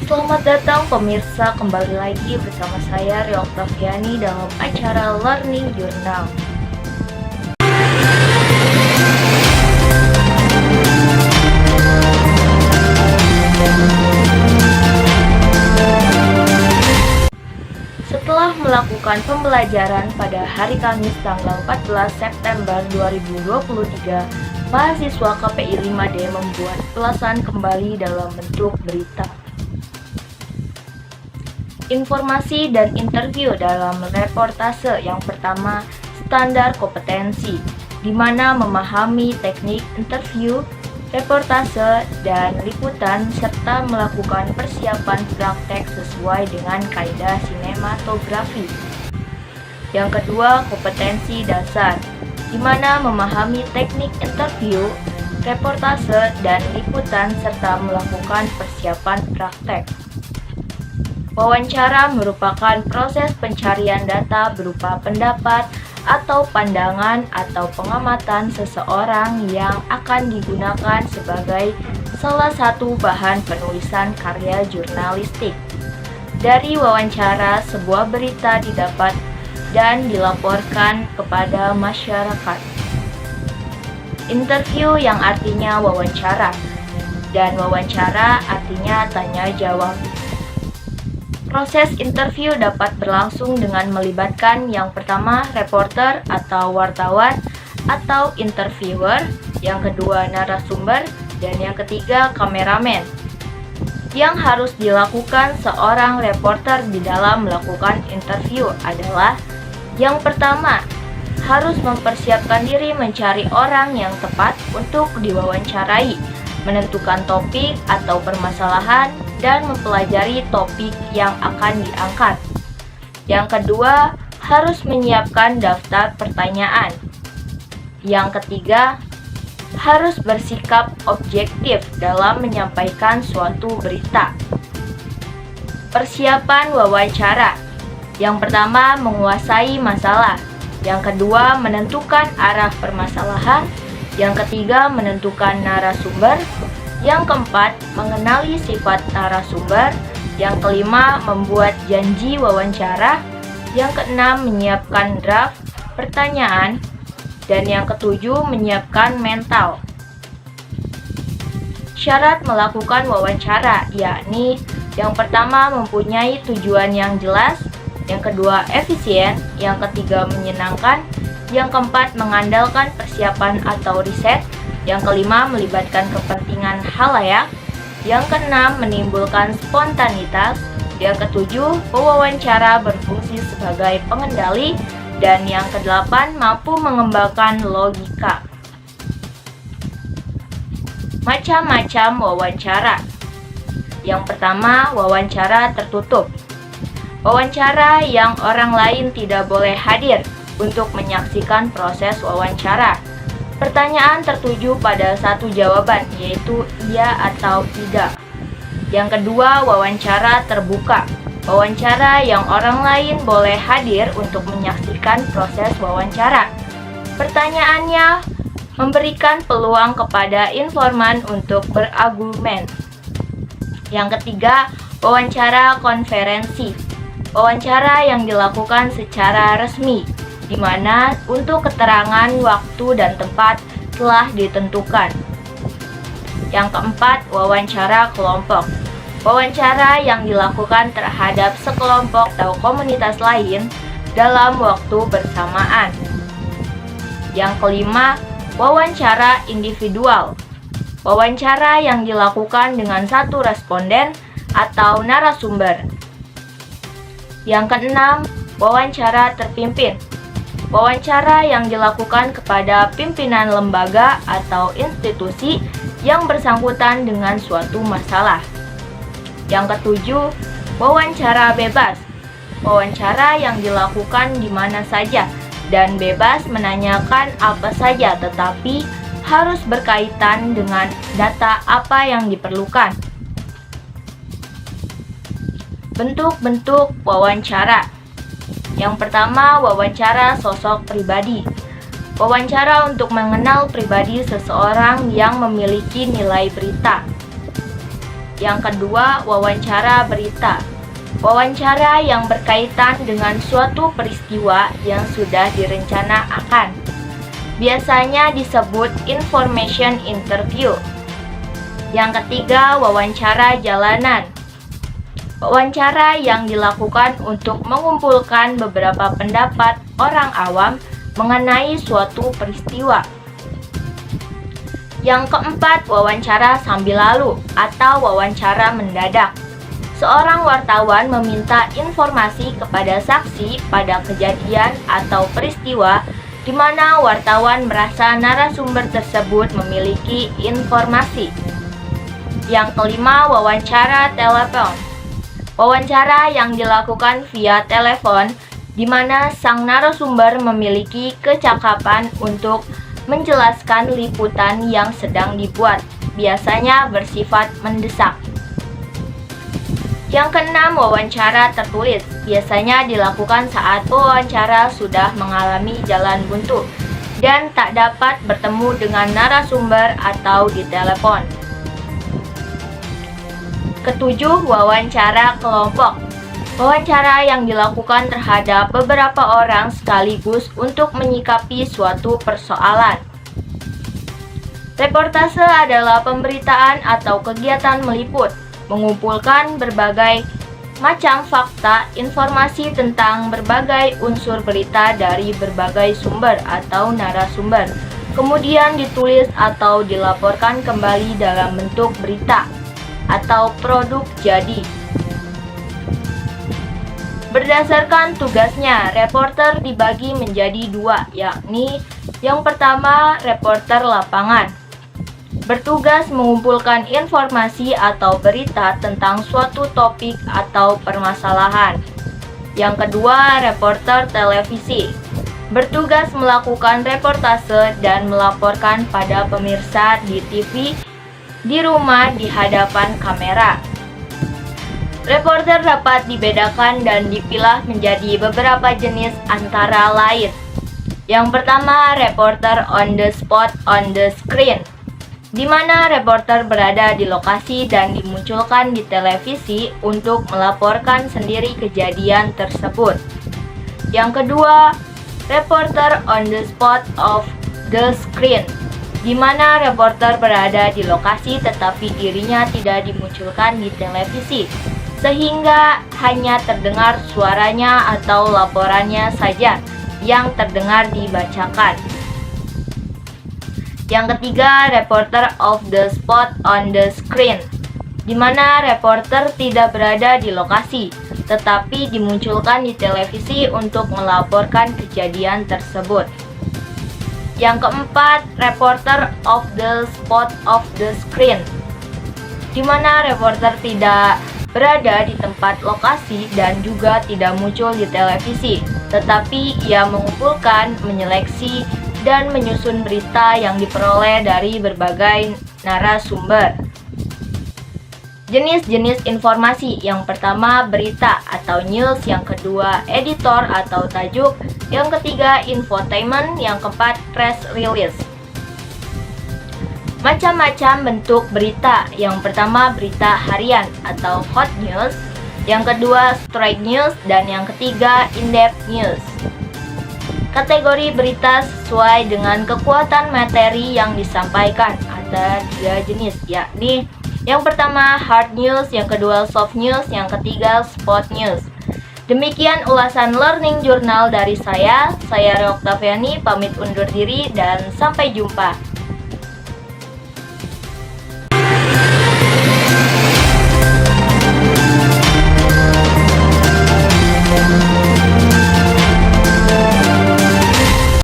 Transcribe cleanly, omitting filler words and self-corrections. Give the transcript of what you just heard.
Selamat datang pemirsa, kembali lagi bersama saya Rio Octaviani dalam acara Learning Journal. Setelah melakukan pembelajaran pada hari Kamis tanggal 14 September 2023, mahasiswa KPI 5D membuat ulasan kembali dalam bentuk berita. Informasi dan interview dalam reportase yang pertama, standar kompetensi, di mana memahami teknik interview, reportase, dan liputan, serta melakukan persiapan praktek sesuai dengan kaidah sinematografi. Yang kedua, kompetensi dasar, di mana memahami teknik interview, reportase, dan liputan, serta melakukan persiapan praktek. Wawancara merupakan proses pencarian data berupa pendapat atau pandangan atau pengamatan seseorang yang akan digunakan sebagai salah satu bahan penulisan karya jurnalistik. Dari wawancara, sebuah berita didapat dan dilaporkan kepada masyarakat. Interview yang artinya wawancara, dan wawancara artinya tanya jawab. Proses interview dapat berlangsung dengan melibatkan yang pertama reporter atau wartawan atau interviewer, yang kedua narasumber, dan yang ketiga kameramen. Yang harus dilakukan seorang reporter di dalam melakukan interview adalah yang pertama, harus mempersiapkan diri mencari orang yang tepat untuk diwawancarai, menentukan topik atau permasalahan, dan mempelajari topik yang akan diangkat. Yang kedua, harus menyiapkan daftar pertanyaan. Yang ketiga, harus bersikap objektif dalam menyampaikan suatu berita. Persiapan wawancara. Yang pertama, menguasai masalah. Yang kedua, menentukan arah permasalahan. Yang ketiga, menentukan narasumber. Yang keempat, mengenali sifat narasumber. Yang kelima, membuat janji wawancara. Yang keenam, menyiapkan draft pertanyaan. Dan yang ketujuh, menyiapkan mental. Syarat melakukan wawancara, yakni yang pertama, mempunyai tujuan yang jelas. Yang kedua, efisien. Yang ketiga, menyenangkan. Yang keempat, mengandalkan persiapan atau riset. Yang kelima, melibatkan kepentingan halayak. Yang keenam, menimbulkan spontanitas. Yang ketujuh, pewawancara berfungsi sebagai pengendali. Dan yang kedelapan, mampu mengembangkan logika. Macam-macam wawancara. Yang pertama, wawancara tertutup. Wawancara yang orang lain tidak boleh hadir untuk menyaksikan proses wawancara. Pertanyaan tertuju pada satu jawaban, yaitu iya atau tidak. Yang kedua, wawancara terbuka. Wawancara yang orang lain boleh hadir untuk menyaksikan proses wawancara. Pertanyaannya memberikan peluang kepada informan untuk berargumen. Yang ketiga, wawancara konferensi. Wawancara yang dilakukan secara resmi, di mana untuk keterangan waktu dan tempat telah ditentukan. Yang keempat, wawancara kelompok. Wawancara yang dilakukan terhadap sekelompok atau komunitas lain dalam waktu bersamaan. Yang kelima, wawancara individual. Wawancara yang dilakukan dengan satu responden atau narasumber. Yang keenam, wawancara terpimpin. Wawancara yang dilakukan kepada pimpinan lembaga atau institusi yang bersangkutan dengan suatu masalah. Yang ketujuh, wawancara bebas. Wawancara yang dilakukan di mana saja dan bebas menanyakan apa saja, tetapi harus berkaitan dengan data apa yang diperlukan. Bentuk-bentuk wawancara. Yang pertama, wawancara sosok pribadi. Wawancara untuk mengenal pribadi seseorang yang memiliki nilai berita. Yang kedua, wawancara berita. Wawancara yang berkaitan dengan suatu peristiwa yang sudah direncanakan. Biasanya disebut information interview. Yang ketiga, wawancara jalanan. Wawancara yang dilakukan untuk mengumpulkan beberapa pendapat orang awam mengenai suatu peristiwa. Yang keempat, wawancara sambil lalu atau wawancara mendadak. Seorang wartawan meminta informasi kepada saksi pada kejadian atau peristiwa di mana wartawan merasa narasumber tersebut memiliki informasi. Yang kelima, wawancara telepon. Wawancara yang dilakukan via telepon di mana sang narasumber memiliki kecakapan untuk menjelaskan liputan yang sedang dibuat, biasanya bersifat mendesak. Yang keenam, wawancara tertulis. Biasanya dilakukan saat wawancara sudah mengalami jalan buntu dan tak dapat bertemu dengan narasumber atau di telepon. Ketujuh, wawancara kelompok. Wawancara yang dilakukan terhadap beberapa orang sekaligus untuk menyikapi suatu persoalan. Reportase adalah pemberitaan atau kegiatan meliput, mengumpulkan berbagai macam fakta, informasi tentang berbagai unsur berita dari berbagai sumber atau narasumber, kemudian ditulis atau dilaporkan kembali dalam bentuk berita atau produk jadi. Berdasarkan tugasnya, reporter dibagi menjadi dua, yakni yang pertama, reporter lapangan. Bertugas mengumpulkan informasi atau berita tentang suatu topik atau permasalahan. Yang kedua, reporter televisi. Bertugas melakukan reportase dan melaporkan pada pemirsa di TV, di rumah, di hadapan kamera. Reporter dapat dibedakan dan dipilah menjadi beberapa jenis antara lain. Yang pertama, reporter on the spot on the screen, di mana reporter berada di lokasi dan dimunculkan di televisi untuk melaporkan sendiri kejadian tersebut. Yang kedua, reporter on the spot of the screen, di mana reporter berada di lokasi tetapi dirinya tidak dimunculkan di televisi, sehingga hanya terdengar suaranya atau laporannya saja yang terdengar dibacakan. Yang ketiga, reporter off the spot on the screen, di mana reporter tidak berada di lokasi, tetapi dimunculkan di televisi untuk melaporkan kejadian tersebut. Yang keempat, reporter off the spot of the screen, di mana reporter tidak berada di tempat lokasi dan juga tidak muncul di televisi, tetapi ia mengumpulkan, menyeleksi, dan menyusun berita yang diperoleh dari berbagai narasumber. Jenis-jenis informasi: yang pertama, berita atau news; yang kedua, editor atau tajuk; yang ketiga, infotainment; yang keempat, press release. Macam-macam bentuk berita. Yang pertama, berita harian atau hot news; yang kedua, straight news; dan yang ketiga, in-depth news. Kategori berita sesuai dengan kekuatan materi yang disampaikan. Ada 3 jenis, yakni yang pertama, hard news; yang kedua, soft news; yang ketiga, spot news. Demikian ulasan Learning Journal dari saya Ria Oktaviani, pamit undur diri dan sampai jumpa.